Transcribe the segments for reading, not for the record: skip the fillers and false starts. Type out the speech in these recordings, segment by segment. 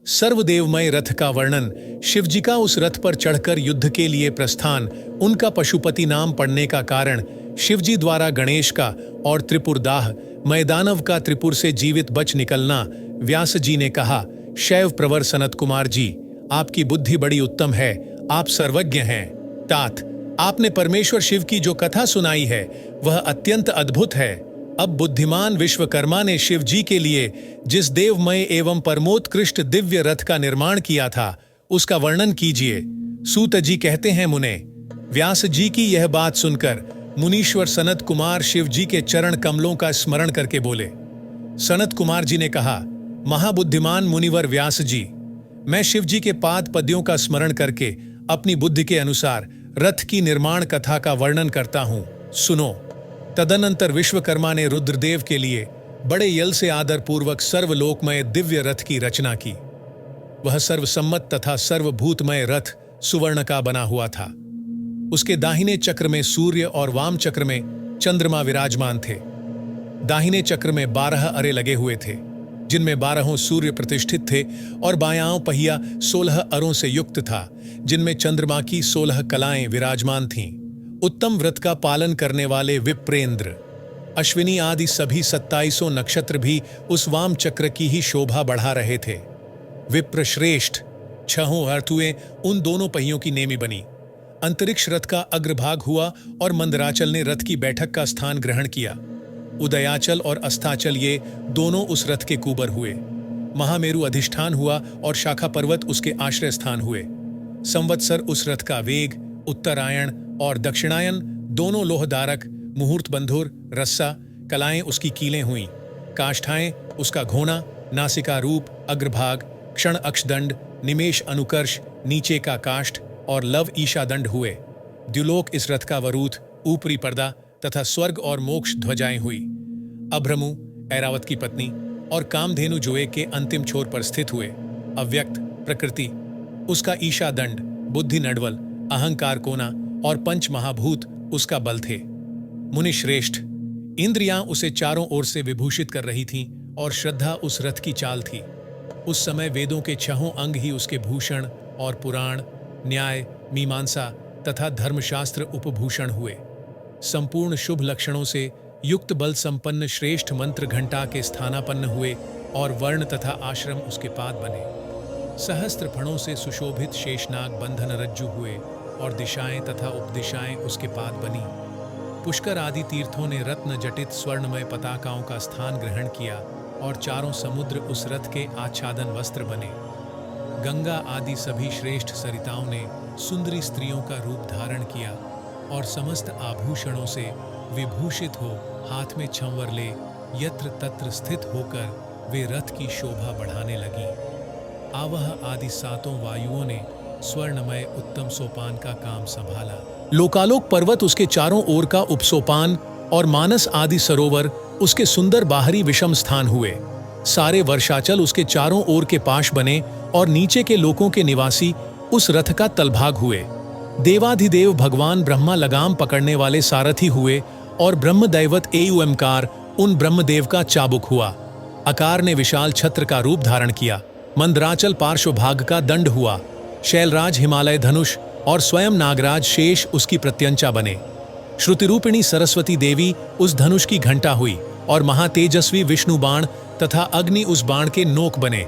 सर्वदेवमय रथ का वर्णन, शिवजी का उस रथ पर चढ़कर युद्ध के लिए प्रस्थान, उनका पशुपति नाम पड़ने का कारण, शिवजी द्वारा गणेश का और त्रिपुरदाह मैदानव का त्रिपुर से जीवित बच निकलना। व्यास जी ने कहा, शैव प्रवर सनत कुमार जी, आपकी बुद्धि बड़ी उत्तम है, आप सर्वज्ञ हैं। तात, आपने परमेश्वर शिव की जो कथा सुनाई है वह अत्यंत अद्भुत है। अब बुद्धिमान विश्वकर्मा ने शिव जी के लिए जिस देवमय एवं परमोत्कृष्ट दिव्य रथ का निर्माण किया था उसका वर्णन कीजिए। सूत जी कहते हैं, मुने, व्यास जी की यह बात सुनकर मुनीश्वर सनत कुमार शिव जी के चरण कमलों का स्मरण करके बोले। सनत कुमार जी ने कहा, महाबुद्धिमान मुनिवर व्यास जी, मैं शिव जी के पाद पद्यों का स्मरण करके अपनी बुद्धि के अनुसार रथ की निर्माण कथा का वर्णन करता हूं, सुनो। तदनंतर विश्वकर्मा ने रुद्रदेव के लिए बड़े यल से आदर पूर्वक सर्वलोकमय दिव्य रथ की रचना की। वह सर्वसम्मत तथा सर्वभूतमय रथ सुवर्ण का बना हुआ था। उसके दाहिने चक्र में सूर्य और वाम चक्र में चंद्रमा विराजमान थे। दाहिने चक्र में 12 अरे लगे हुए थे, जिनमें 12 सूर्य प्रतिष्ठित थे, और बायां पहिया 16 अरों से युक्त था, जिनमें चंद्रमा की 16 कलाएं विराजमान थीं। उत्तम व्रत का पालन करने वाले विप्रेंद्र, अश्विनी आदि सभी 27 नक्षत्र भी उस वाम चक्र की ही शोभा बढ़ा रहे थे। विप्र श्रेष्ठ 6 ऋतुएं उन दोनों पहियों की नेमी बनी। अंतरिक्ष रथ का अग्रभाग हुआ और मंदराचल ने रथ की बैठक का स्थान ग्रहण किया। उदयाचल और अस्ताचल ये दोनों उस रथ के कुबर हुए। महामेरु अधिष्ठान हुआ और शाखा पर्वत उसके आश्रय स्थान हुए। संवत्सर उस रथ का वेग, उत्तरायण और दक्षिणायन दोनों लोहधारक, मुहूर्त बंधुर, रस्सा, कलाएं उसकी कीलें हुईं। काष्ठाएं उसका घोना, नासिका रूप, अग्रभाग, क्षण अक्षदंड, निमेष अनुकर्ष, नीचे का काष्ठ और लव ईशा दंड हुए। द्युलोक इस रथ का वरूथ, ऊपरी पर्दा तथा स्वर्ग और मोक्ष ध्वजाएं हुई। अभ्रमु, ऐरावत की पत्नी, और कामधेनु जोए के अंतिम छोर पर स्थित हुए। अव्यक्त प्रकृति, उसका ईशा दंड, बुद्धि नडवल, अहंकार कोना और पंच महाभूत उसका बल थे। मुनि श्रेष्ठ, इंद्रियां उसे चारों ओर से विभूषित कर रही थीं और श्रद्धा उस रथ की चाल थी। उस समय वेदों के 6 अंग ही उसके भूषण और पुराण, न्याय, मीमांसा तथा धर्मशास्त्र उपभूषण हुए। संपूर्ण शुभ लक्षणों से युक्त बल संपन्न श्रेष्ठ मंत्र घंटा के स्थानापन्न हुए और वर्ण तथा आश्रम उसके पाद बने। सहस्त्र फणों से सुशोभित शेषनाग बंधन रज्जु हुए और दिशाएं तथा उपदिशाएं उसके पाद बनी। पुष्कर आदि तीर्थों ने रत्न जटित स्वर्णमय पताकाओं का स्थान ग्रहण किया और चारों समुद्र उस रथ के आच्छादन वस्त्र बने। गंगा आदि सभी श्रेष्ठ सरिताओं ने सुंदरी स्त्रियों का रूप धारण किया और समस्त आभूषणों से विभूषित हो हाथ में छंवर ले यत्र तत्र स्थित होकर वे रथ की शोभा बढ़ाने लगी। आवह आदि 7 वायुओं ने स्वर्णमय उत्तम सोपान का काम संभाला। लोकालोक पर्वत उसके चारों ओर का उपसोपान और मानस आदि सरोवर उसके सुंदर बाहरी विषम स्थान हुए। सारे वर्षाचल उसके चारों ओर के पाश बने और नीचे के लोकों के निवासी उस रथ का तलभाग हुए। देवाधिदेव भगवान ब्रह्मा लगाम पकड़ने वाले सारथी हुए और ब्रह्मदैवत एवंकार उन ब्रह्मदेव का चाबुक हुआ। आकार ने विशाल छत्र का रूप धारण किया। मंदराचल पार्श्वभाग का दंड हुआ। शैलराज हिमालय धनुष और स्वयं नागराज शेष उसकी प्रत्यंचा बने। श्रुतिरूपिणी सरस्वती देवी उस धनुष की घंटा हुई और महातेजस्वी विष्णु बाण तथा अग्नि उस बाण के नोक बने।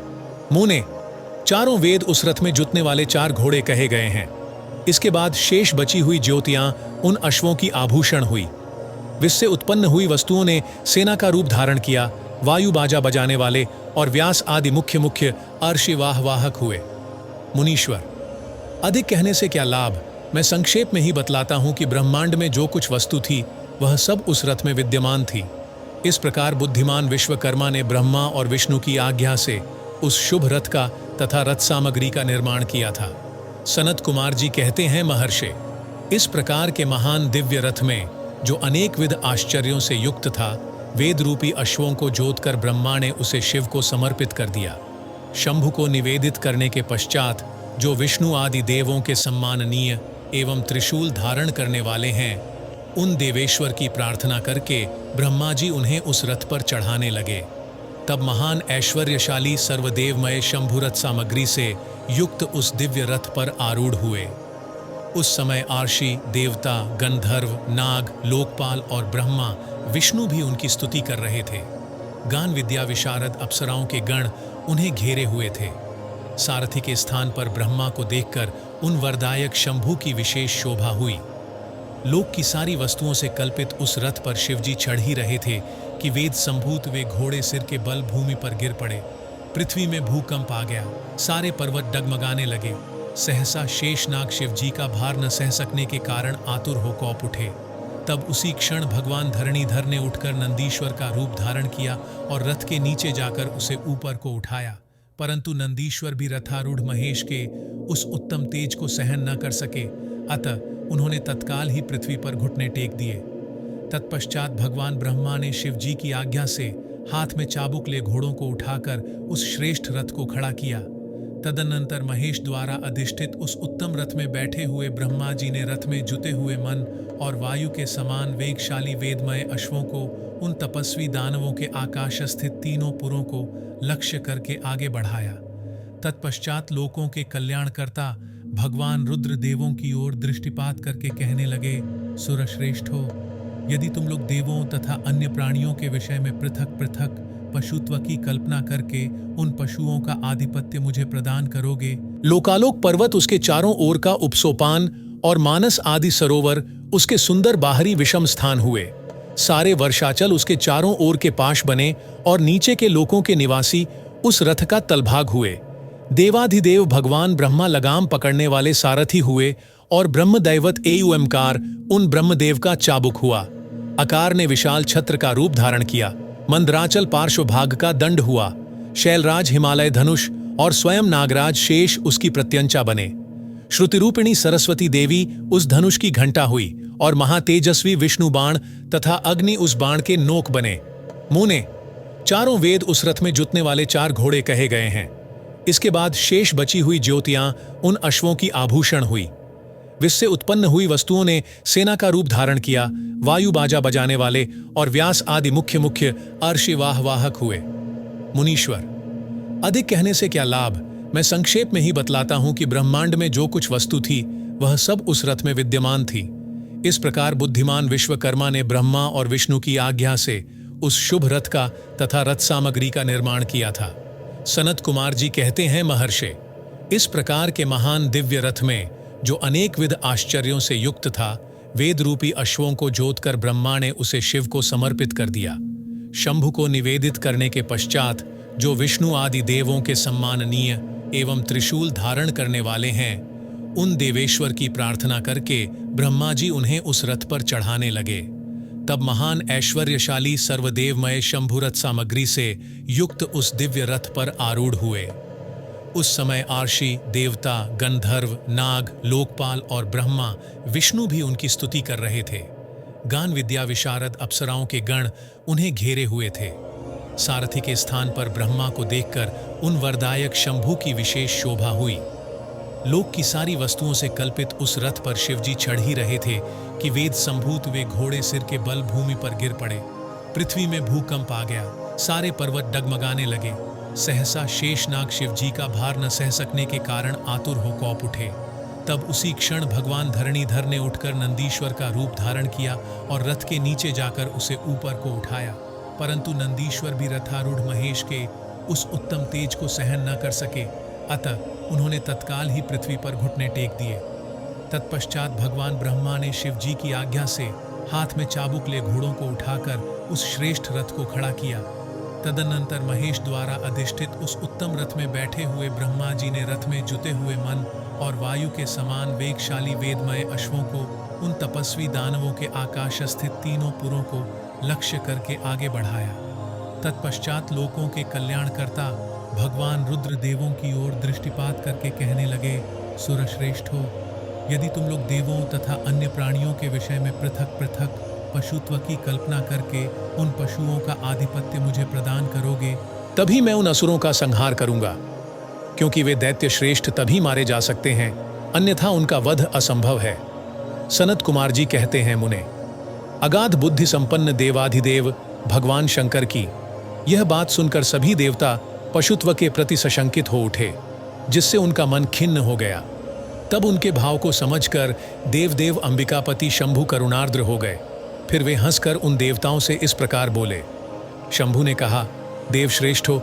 मुने, चारों वेद उस रथ में जुतने वाले 4 घोड़े कहे गए हैं। इसके बाद शेष बची हुई ज्योतियां उन अश्वों की आभूषण हुई। विश्व उत्पन्न हुई वस्तुओं ने सेना का रूप धारण किया। वायु बाजा बजाने वाले और व्यास आदि मुख्य मुख्य अर्शिवाह वाहक हुए। मुनीश्वर, अधिक कहने से क्या लाभ, मैं संक्षेप में ही बतलाता हूं कि ब्रह्मांड में जो कुछ वस्तु थी वह सब उस रथ में विद्यमान थी। इस प्रकार बुद्धिमान विश्वकर्मा ने ब्रह्मा और विष्णु की आज्ञा से उस शुभ रथ का तथा रथ सामग्री का निर्माण किया था। सनत कुमार जी कहते हैं, महर्षि, इस प्रकार के महान दिव्य रथ में जो अनेक विध आश्चर्यों से युक्त था, वेद रूपी अश्वों को जोतकर ब्रह्मा ने उसे शिव को समर्पित कर दिया। शंभु को निवेदित करने के पश्चात जो विष्णु आदि देवों के सम्माननीय एवं त्रिशूल धारण करने वाले हैं, उन देवेश्वर की प्रार्थना करके ब्रह्मा जी उन्हें उस रथ पर चढ़ाने लगे। तब महान ऐश्वर्यशाली सर्वदेवमय शंभुरथ सामग्री से युक्त उस दिव्य रथ पर आरूढ़ हुए। उस समय आर्षि, देवता, गंधर्व, नाग, लोकपाल और ब्रह्मा विष्णु भी उनकी स्तुति कर रहे थे। गान विद्या विशारद अप्सराओं के गण उन्हें घेरे हुए थे। सारथी के स्थान पर ब्रह्मा को देखकर उन वरदायक शंभु की विशेष शोभा हुई। लोक की सारी वस्तुओं से कल्पित उस रथ पर शिवजी चढ़ ही रहे थे कि वेद संभूत वे घोड़े सिर के बल भूमि पर गिर पड़े। पृथ्वी में भूकंप आ गया, सारे पर्वत डगमगाने लगे। सहसा शेषनाग शिवजी का भार न सह सकने के कारण आतुर हो कौप उठे। तब उसी क्षण भगवान धरणीधर ने उठकर नंदीश्वर का रूप धारण किया और रथ के नीचे जाकर उसे ऊपर को उठाया। परंतु नंदीश्वर भी रथारूढ़ महेश के उस उत्तम तेज को सहन न कर सके, अतः उन्होंने तत्काल ही पृथ्वी पर घुटने टेक दिए। तत्पश्चात भगवान ब्रह्मा ने शिवजी की आज्ञा से हाथ में चाबुक ले घोड़ों को उठाकर उस श्रेष्ठ रथ को खड़ा किया। तदनंतर महेश द्वारा अधिष्ठित उस उत्तम रथ में बैठे हुए ब्रह्मा जी ने रथ में जुते हुए मन और वायु के समान वेगशाली वेदमय अश्वों को उन तपस्वी दानवों के आकाश स्थित तीनों पुरों को लक्ष्य करके आगे बढ़ाया। तत्पश्चात लोकों के कल्याणकर्ता भगवान रुद्र देवों की ओर दृष्टिपात करके कहने लगे, सुरश्रेष्ठो, यदि तुम लोग देवों तथा अन्य प्राणियों के विषय में पृथक पृथक पशुत्व की कल्पना करके उन पशुओं का आधिपत्य मुझे प्रदान करोगे। लोकालोक पर्वत, उसके चारों ओर का उपसोपान और मानस आदि सरोवर उसके सुंदर बाहरी विषम स्थान हुए। सारे वर्षाचल उसके चारों ओर के पाश बने और नीचे के लोकों के निवासी उस रथ का तलभाग हुए। देवाधिदेव भगवान ब्रह्मा लगाम पकड़ने वाले सारथी हुए और ब्रह्मदैवत एवंकार उन ब्रह्मदेव का चाबुक हुआ। आकार ने विशाल छत्र का रूप धारण किया। मंदराचल पार्श्वभाग का दंड हुआ। शैलराज हिमालय धनुष और स्वयं नागराज शेष उसकी प्रत्यंचा बने। श्रुतिरूपिणी सरस्वती देवी उस धनुष की घंटा हुई और महातेजस्वी विष्णु बाण तथा अग्नि उस बाण के नोक बने। मुने चारों वेद उस रथ में जुतने वाले 4 घोड़े कहे गए हैं। इसके बाद शेष बची हुई ज्योतियां उन अश्वों की आभूषण हुई। विश्व उत्पन्न हुई वस्तुओं ने सेना का रूप धारण किया। वायु बाजा बजाने वाले और व्यास आदि मुख्य मुख्य अर्षिवाहवाहक हुए। मुनीश्वर, अधिक कहने से क्या लाभ, मैं संक्षेप में ही बतलाता हूं कि ब्रह्मांड में जो कुछ वस्तु थी वह सब उस रथ में विद्यमान थी। इस प्रकार बुद्धिमान विश्वकर्मा ने ब्रह्मा और विष्णु की आज्ञा से उस शुभ रथ का तथा रथ सामग्री का निर्माण किया था। सनत कुमार जी कहते हैं, महर्षि, इस प्रकार के महान दिव्य रथ में जो अनेक विध आश्चर्यों से युक्त था, वेद रूपी अश्वों को जोतकर ब्रह्मा ने उसे शिव को समर्पित कर दिया। शंभु को निवेदित करने के पश्चात जो विष्णु आदि देवों के सम्माननीय एवं त्रिशूल धारण करने वाले हैं, उन देवेश्वर की प्रार्थना करके ब्रह्मा जी उन्हें उस रथ पर चढ़ाने लगे। तब महान ऐश्वर्यशाली सर्वदेवमय शंभुरथ सामग्री से युक्त उस दिव्य रथ पर आरूढ़ हुए। उस समय आर्षि, देवता, गंधर्व, नाग, लोकपाल और ब्रह्मा विष्णु भी उनकी स्तुति कर रहे थे। गान विद्या विशारद अप्सराओं के गण उन्हें घेरे हुए थे। सारथी के स्थान पर ब्रह्मा को देखकर उन वरदायक शंभु की विशेष शोभा हुई। लोक की सारी वस्तुओं से कल्पित उस रथ पर शिवजी चढ़ ही रहे थे कि वेद संभूत वे घोड़े सिर के बल भूमि पर गिर पड़े। पृथ्वी में भूकंप आ गया, सारे पर्वत डगमगाने लगे। सहसा शेषनाग शिवजी का भार न सह सकने के कारण आतुर हो कौप उठे। तब उसी क्षण भगवान धरणीधर ने उठकर नंदीश्वर का रूप धारण किया और रथ के नीचे जाकर उसे ऊपर को उठाया। परंतु नंदीश्वर भी रथारूढ़ महेश के उस उत्तम तेज को सहन न कर सके, अतः उन्होंने तत्काल ही पृथ्वी पर घुटने टेक दिए। तत्पश्चात भगवान ब्रह्मा ने शिवजी की आज्ञा से हाथ में चाबुक ले घोड़ों को उठाकर उस श्रेष्ठ रथ को खड़ा किया। तदनंतर महेश द्वारा अधिष्ठित उस उत्तम रथ में बैठे हुए ब्रह्मा जी ने रथ में जुते हुए मन और वायु के समान वेगशाली वेदमय अश्वों को उन तपस्वी दानवों के आकाश स्थित तीनों पुरों को लक्ष्य करके आगे बढ़ाया। तत्पश्चात लोकों के कल्याणकर्ता भगवान रुद्र देवों की ओर दृष्टिपात करके कहने लगे, सुरश्रेष्ठो, यदि तुम लोग देवों तथा अन्य प्राणियों के विषय में पृथक पृथक पशुत्व की कल्पना करके उन पशुओं का आधिपत्य मुझे प्रदान करोगे, तभी मैं उन असुरों का संहार करूंगा, क्योंकि वे दैत्य श्रेष्ठ तभी मारे जा सकते हैं, अन्यथा उनका वध असंभव है। सनत कुमार जी कहते हैं, मुने, अगाध बुद्धि संपन्न देवाधिदेव भगवान शंकर की यह बात सुनकर सभी देवता पशुत्व के प्रति सशंकित हो उठे, जिससे उनका मन खिन्न हो गया। तब उनके भाव को समझकर देवदेव अंबिकापति शंभु करुणार्द्र हो गए। फिर वे हंसकर उन देवताओं से इस प्रकार बोले। शंभु ने कहा, देवश्रेष्ठो,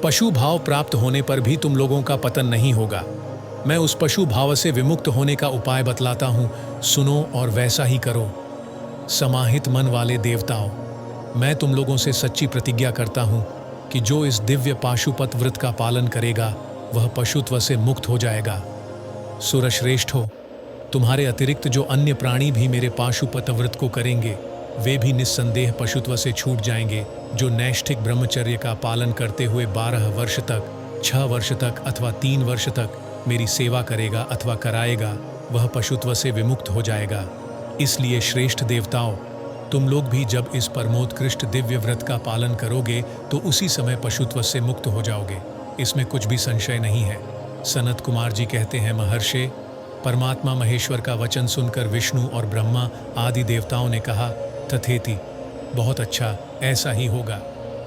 पशु भाव प्राप्त होने पर भी तुम लोगों का पतन नहीं होगा। मैं उस पशु भाव से विमुक्त होने का उपाय बतलाता हूं, सुनो और वैसा ही करो। समाहित मन वाले देवताओं, मैं तुम लोगों से सच्ची प्रतिज्ञा करता हूं कि जो इस दिव्य पाशुपत व्रत का पालन करेगा वह पशुत्व से मुक्त हो जाएगा। सुरश्रेष्ठ हो, तुम्हारे अतिरिक्त जो अन्य प्राणी भी मेरे पाशुपत व्रत को करेंगे वे भी निस्संदेह पशुत्व से छूट जाएंगे। जो नैष्ठिक ब्रह्मचर्य का पालन करते हुए 12 वर्ष तक, 6 वर्ष तक अथवा 3 वर्ष तक मेरी सेवा करेगा अथवा कराएगा वह पशुत्व से विमुक्त हो जाएगा। इसलिए श्रेष्ठ देवताओं, तुम लोग भी जब इस परमोत्कृष्ट दिव्य व्रत का पालन करोगे तो उसी समय पशुत्व से मुक्त हो जाओगे, इसमें कुछ भी संशय नहीं है। सनत कुमार जी कहते हैं, महर्षि, परमात्मा महेश्वर का वचन सुनकर विष्णु और ब्रह्मा आदि देवताओं ने कहा, तथेति, बहुत अच्छा, ऐसा ही होगा।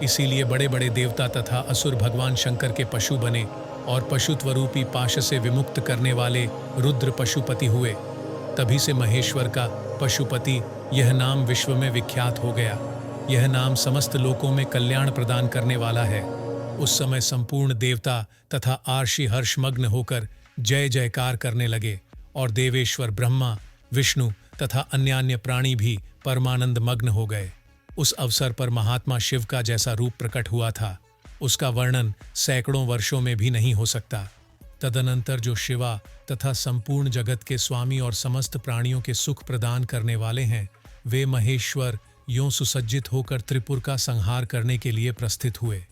इसीलिए बड़े बड़े देवता तथा असुर भगवान शंकर के पशु बने और पशुत्व रूपी पाश से विमुक्त करने वाले रुद्र पशुपति हुए। तभी से महेश्वर का पशुपति यह नाम विश्व में विख्यात हो गया। यह नाम समस्त लोकों में कल्याण प्रदान करने वाला है। उस समय संपूर्ण देवता तथा आर्षि हर्षमग्न होकर जय जयकार करने लगे और देवेश्वर ब्रह्मा, विष्णु तथा अन्य प्राणी भी परमानंद मग्न हो गए। उस अवसर पर महात्मा शिव का जैसा रूप प्रकट हुआ था उसका वर्णन सैकड़ों वर्षों में भी नहीं हो सकता। तदनंतर जो शिवा तथा संपूर्ण जगत के स्वामी और समस्त प्राणियों के सुख प्रदान करने वाले हैं, वे महेश्वर यों सुसज्जित होकर त्रिपुर का संहार करने के लिए प्रस्थित हुए।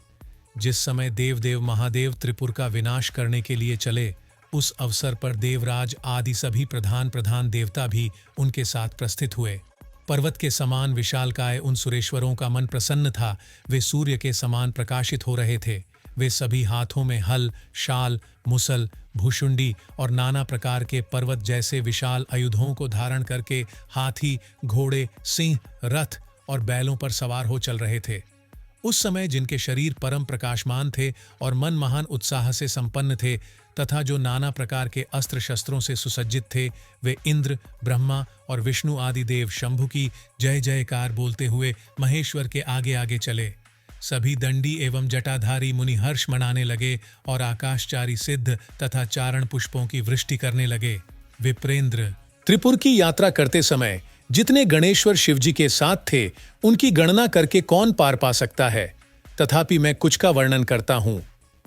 जिस समय देवदेव महादेव त्रिपुर का विनाश करने के लिए चले, उस अवसर पर देवराज आदि सभी प्रधान देवता भी उनके साथ प्रस्थित हुए। पर्वत के समान विशालकाय उन सुरेश्वरों का मन प्रसन्न था। वे सूर्य के समान प्रकाशित हो रहे थे। वे सभी हाथों में हल, शाल, मुसल, भूषुंडी और नाना प्रकार के पर्वत जैसे विशाल आयुधों को धारण करके हाथी, घोड़े, सिंह, रथ और बैलों पर सवार हो चल रहे थे। उस समय जिनके शरीर परम प्रकाशमान थे और मन महान उत्साह से संपन्न थे तथा जो नाना प्रकार के अस्त्र शस्त्रों से सुसज्जित थे, वे इंद्र, ब्रह्मा और विष्णु आदि देव शंभु की जय जयकार बोलते हुए महेश्वर के आगे आगे चले। सभी दंडी एवं जटाधारी मुनि हर्ष मनाने लगे और आकाशचारी सिद्ध तथा चारण पुष्पों की वृष्टि करने लगे। विप्रेंद्र, त्रिपुर की यात्रा करते समय जितने गणेश्वर शिवजी के साथ थे उनकी गणना करके कौन पार पा सकता है। तथापि मैं कुछ का वर्णन करता हूं।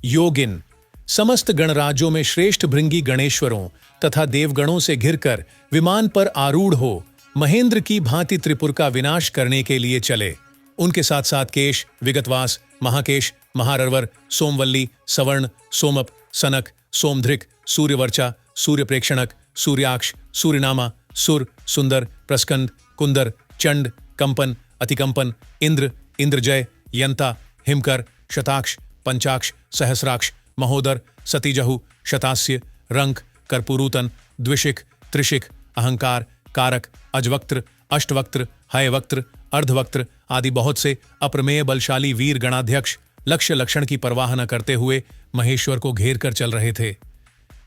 योगिन, समस्त गणराज्यों में श्रेष्ठ भृंगी गणेश्वरों तथा देवगणों से घिरकर विमान पर आरूढ़ हो महेंद्र की भांति त्रिपुर का विनाश करने के लिए चले। उनके साथ साथ केश, विगतवास, महाकेश, महारवर, सोमवल्ली, सवर्ण, सोमप, सनक, सोमधृक, सूर्यवर्चा, सूर्यप्रेक्षणक, सूर्याक्ष, सूर्यनामा, सुर, सुंदर, प्रस्कंद, कुंदर, चंड, कंपन, अतिकंपन, इंद्र, इंद्रजय, यंता, हिमकर, शताक्ष, पंचाक्ष, सहस्राक्ष, महोदर, सतीजहु, शतास्य, रंक, कर्पूरूतन, द्विशिख, त्रिशिख, अहंकार, कारक, अजवक्त्र, अष्टवक्त्र, हयवक्त्र, अर्धवक्त्र आदि बहुत से अप्रमेय बलशाली वीर गणाध्यक्ष लक्ष्य लक्षण की परवाह न करते हुए महेश्वर को घेर कर चल रहे थे।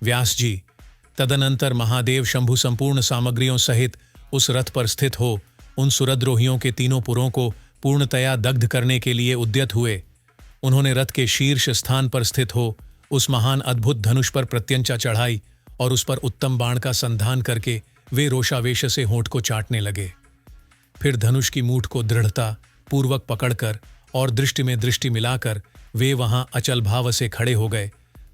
व्यास जी, तदनंतर महादेव शंभु संपूर्ण सामग्रियों सहित उस रथ पर स्थित हो उन सुरद्रोहियों के तीनों पुरों को पूर्णतया दग्ध करने के लिए उद्यत हुए। उन्होंने रथ के शीर्ष स्थान पर स्थित हो उस महान अद्भुत धनुष पर प्रत्यंचा चढ़ाई और उस पर उत्तम बाण का संधान करके वे रोषावेश से होंठ को चाटने लगे। फिर धनुष की मूठ को दृढ़ता पूर्वक पकड़कर और दृष्टि में दृष्टि मिलाकर वे वहां अचल भाव से खड़े हो गए,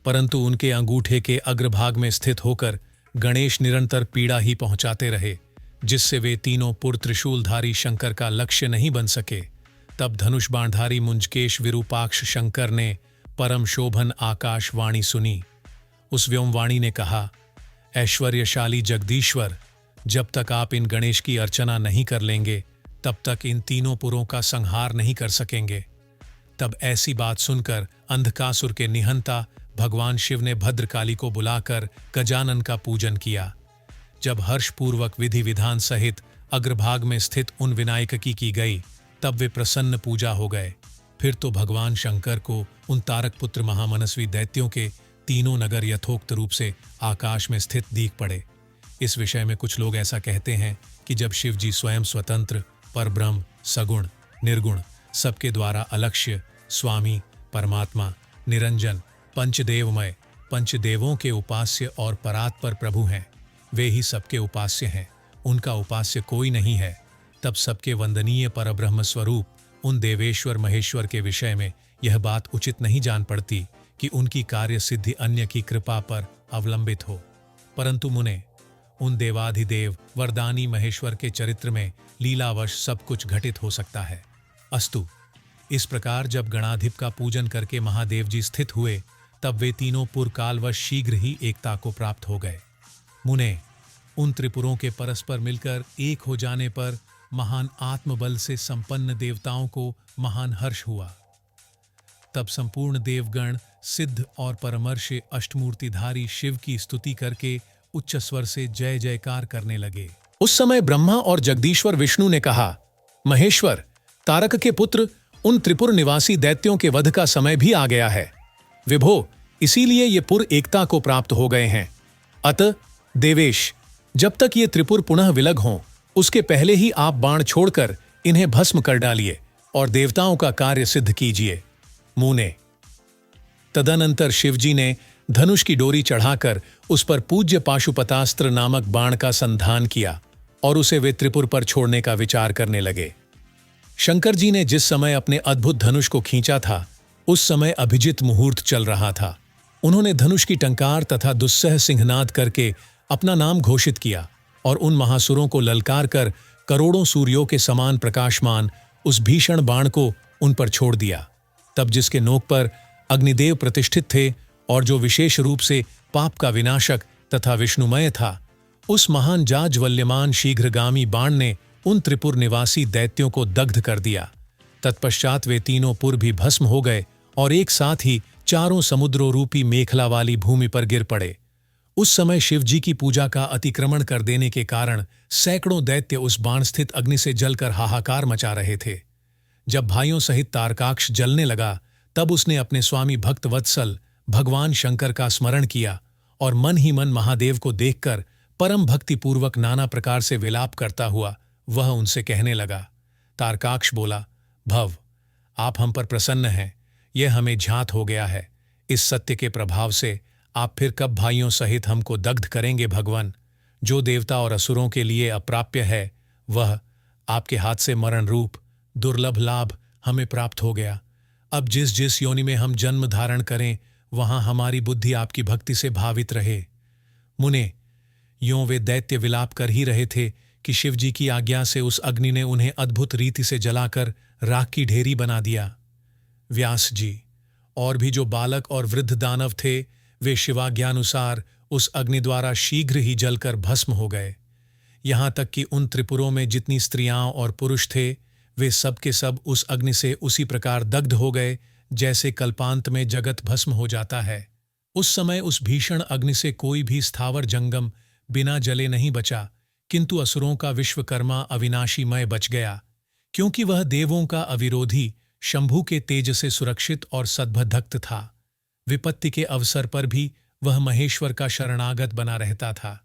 परंतु उनके अंगूठे के अग्रभाग में स्थित होकर गणेश निरंतर पीड़ा ही पहुंचाते रहे, जिससे वे तीनों पुर त्रिशूलधारी शंकर का लक्ष्य नहीं बन सके। तब धनुष बाणधारी मुंजकेश विरूपाक्ष शंकर ने परम शोभन आकाशवाणी सुनी। उस व्योमवाणी ने कहा, ऐश्वर्यशाली जगदीश्वर, जब तक आप इन गणेश की अर्चना नहीं कर लेंगे तब तक इन तीनों पुरों का संहार नहीं कर सकेंगे। तब ऐसी बात सुनकर अंधकासुर के निहंता भगवान शिव ने भद्रकाली को बुलाकर गजानन का पूजन किया। जब हर्षपूर्वक विधि विधान सहित अग्रभाग में स्थित उन विनायक की गई, तब वे प्रसन्न पूजा हो गए। फिर तो भगवान शंकर को उन तारक पुत्र महामनस्वी दैत्यों के तीनों नगर यथोक्त रूप से आकाश में स्थित दिख पड़े। इस विषय में कुछ लोग ऐसा कहते हैं कि जब शिव जी स्वयं स्वतंत्र, परब्रह्म, सगुण, निर्गुण, सबके द्वारा अलक्ष्य, स्वामी, परमात्मा, निरंजन, पंचदेवमय, पंचदेवों के उपास्य और परात्पर प्रभु हैं, वे ही सबके उपास्य हैं, उनका उपास्य कोई नहीं है, तब सबके वंदनीय परब्रह्म स्वरूप उन देवेश्वर महेश्वर के विषय में यह बात उचित नहीं जान पड़ती कि उनकी कार्य सिद्धि अन्य की कृपा पर अवलंबित हो। परंतु मुने, उन देवाधिदेव वरदानी महेश्वर के चरित्र में लीलावश सब कुछ घटित हो सकता है। अस्तु, इस प्रकार जब गणाधिप का पूजन करके महादेव जी स्थित हुए, तब वे तीनों पुरकालवश शीघ्र ही एकता को प्राप्त हो गए। मुने, उन त्रिपुरों के परस्पर मिलकर एक हो जाने पर महान आत्मबल से संपन्न देवताओं को महान हर्ष हुआ। तब संपूर्ण देवगण सिद्ध और परमर्षि अष्टमूर्तिधारी शिव की स्तुति करके उच्च स्वर से जय जयकार करने लगे। उस समय ब्रह्मा और जगदीश्वर विष्णु ने कहा, महेश्वर, तारक के पुत्र, उन त्रिपुर निवासी दैत्यों के वध का समय भी आ गया है। विभो, इसीलिए ये पुर एकता को प्राप्त हो गए हैं। अतः देवेश, जब तक ये त्रिपुर पुनः विलग हों, उसके पहले ही आप बाण छोड़कर इन्हें भस्म कर डालिए और देवताओं का कार्य सिद्ध कीजिए। मुने। तदनंतर शिवजी ने धनुष की डोरी चढ़ाकर उस पर पूज्य पाशुपतास्त्र नामक बाण का संधान किया और उसे वे त्रिपुर पर छोड़ने का विचार करने लगे। शंकर जी ने जिस समय अपने अद्भुत धनुष को खींचा था, उस समय अभिजित मुहूर्त चल रहा था। उन्होंने धनुष की टंकार तथा दुस्सह सिंहनाद करके अपना नाम घोषित किया और उन महासुरों को ललकार कर करोड़ों सूर्यों के समान प्रकाशमान उस भीषण बाण को उन पर छोड़ दिया। तब जिसके नोक पर अग्निदेव प्रतिष्ठित थे और जो विशेष रूप से पाप का विनाशक तथा विष्णुमय था, उस महान जाज्वल्यमान शीघ्रगामी बाण ने उन त्रिपुर निवासी दैत्यों को दग्ध कर दिया। तत्पश्चात वे तीनों पुर भी भस्म हो गए और एक साथ ही चारों समुद्रों रूपी मेखला वाली भूमि पर गिर पड़े। उस समय शिवजी की पूजा का अतिक्रमण कर देने के कारण सैकड़ों दैत्य उस बाण स्थित अग्नि से जलकर हाहाकार मचा रहे थे। जब भाइयों सहित तारकाक्ष जलने लगा, तब उसने अपने स्वामी भक्त वत्सल भगवान शंकर का स्मरण किया और मन ही मन महादेव को देखकर परम भक्तिपूर्वक नाना प्रकार से विलाप करता हुआ वह उनसे कहने लगा। तारकाक्ष बोला, भव, आप हम पर प्रसन्न हैं, यह हमें झात हो गया है। इस सत्य के प्रभाव से आप फिर कब भाइयों सहित हमको दग्ध करेंगे भगवान? जो देवता और असुरों के लिए अप्राप्य है, वह आपके हाथ से मरण रूप दुर्लभ लाभ हमें प्राप्त हो गया। अब जिस जिस योनि में हम जन्म धारण करें, वहां हमारी बुद्धि आपकी भक्ति से भावित रहे। मुने, यों वे दैत्य विलाप कर ही रहे थे कि शिवजी की आज्ञा से उस अग्नि ने उन्हें अद्भुत रीति से जलाकर राख की ढेरी बना दिया। व्यास जी और भी जो बालक और वृद्ध दानव थे, वे शिवाज्ञानुसार उस अग्नि द्वारा शीघ्र ही जलकर भस्म हो गए। यहां तक कि उन त्रिपुरों में जितनी स्त्रियां और पुरुष थे, वे सब के सब उस अग्नि से उसी प्रकार दग्ध हो गए जैसे कल्पांत में जगत भस्म हो जाता है। उस समय उस भीषण अग्नि से कोई भी स्थावर जंगम बिना जले नहीं बचा, किंतु असुरों का विश्वकर्मा अविनाशीमय बच गया, क्योंकि वह देवों का अविरोधी शंभु के तेज से सुरक्षित और सद्भक्त था। विपत्ति के अवसर पर भी वह महेश्वर का शरणागत बना रहता था।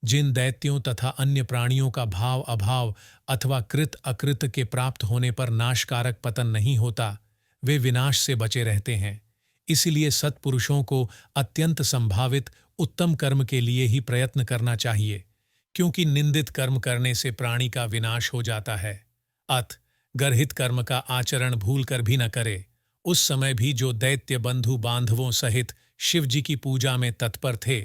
जिन दैत्यों तथा अन्य प्राणियों का भाव अभाव अथवा कृत अकृत के प्राप्त होने पर नाशकारक पतन नहीं होता, वे विनाश से बचे रहते हैं। इसलिए सत्पुरुषों को अत्यंत संभावित उत्तम कर्म के लिए ही प्रयत्न करना चाहिए, क्योंकि निंदित कर्म करने से प्राणी का विनाश हो जाता है। अत गर्हित कर्म का आचरण भूल कर भी न करे। उस समय भी जो दैत्य बंधु बांधवों सहित शिवजी की पूजा में तत्पर थे,